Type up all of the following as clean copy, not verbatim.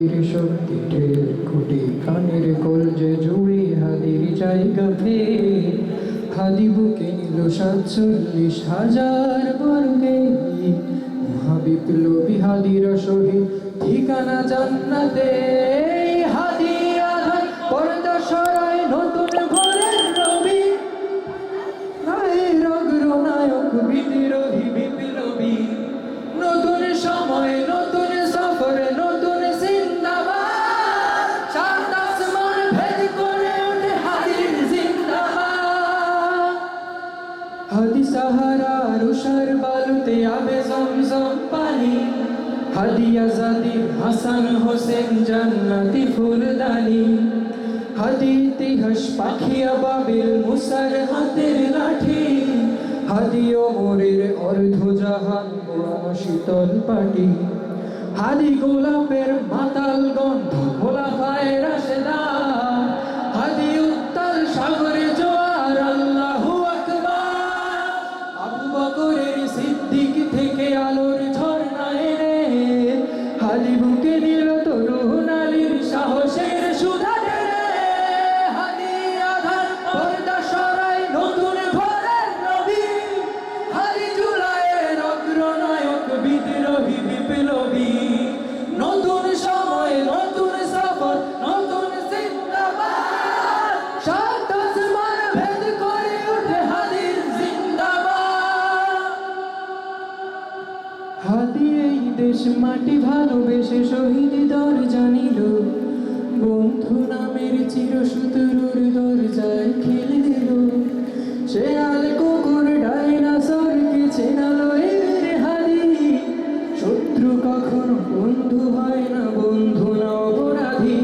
শক্তি ঢের কোটি কানের কলজে জুড়ে হাদির জায়গা ফের হাদি বুকে নিল ৪৭,০০০ বর্গে মহাবিপ্লবী হাদিরা শহীদ ঠিকানা জান্নাতে হাদি আধার পর্দা সরায় নতুন ভোরের রবি নায়ের অগ্রনায়ক বিদ্রোহী বিপ্লবী নতুন সময় নতুন সফরে নতুন হাদি সাহারা রুশার বালুতে আবে জমজম পানি হাদি আজাদি হাসান হোসেন জান্নাতি ফুলদানি হাদি ইতিহাস পাখি আবাবিল মুসার হাতের লাঠি হাদি ওমরের অর্ধজাহান পুরানো শীতল পাটি হাদি গোলাপের মাতাল গন্ধ খোলাফায়ে রাশেদান হাদি উত্তাল সাগরে জোয়ার আল্লাহু সিদ্দিক থেকে আলোর ঝর্ণা এনে হাদি বুকে নিল তরুণ আলীর সাহসের সুধা ঢেলে হাদি আধার পর্দা সরায় নতুন ভোরের নবী হাদি জুলাইয়ের অগ্রনায়ক বিদ্রোহী বিপ্লবী নতুন সময় নতুন সফর নতুন জিন্দাবাদ সাত আসমান ভেদ করে ওঠে হাদির হাদি এই দেশ মাটি ভালোবেসে শহীদ দরজা নিল বন্ধু নামের চিরশত্রুর দরজায় খেলে দিল সে আল কুকুর ডাইনাসরকে চেনালো এর হাদি শত্রু কখনো বন্ধু হয় না বন্ধু না অপরাধী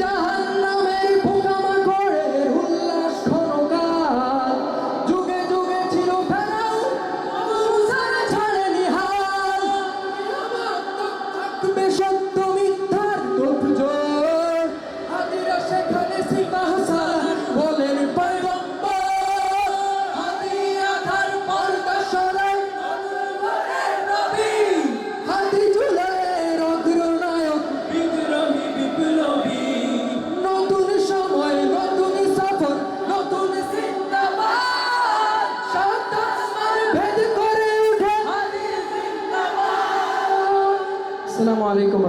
জাহান্নামের পোকামাকড়ের উল্লাস ক্ষণকাল যুগে যুগে ছিল ফেরাও সত্য মিথ্যার তোপজোর হাদিরা সেখানে সিপাহ সালার বলেন পয়গম্বর হাদি আধার পর্দা সরায় নবী হাদি জুলাইয়ের অগ্রনায়ক বিদ্রোহী বিপ্লবী নতুন সময় নতুন সফর নতুন জিন্দাবাদ সাত আসমান ভেদ করে ওঠে হাদি জিন্দাবাদ। আসসালামু আলাইকুম।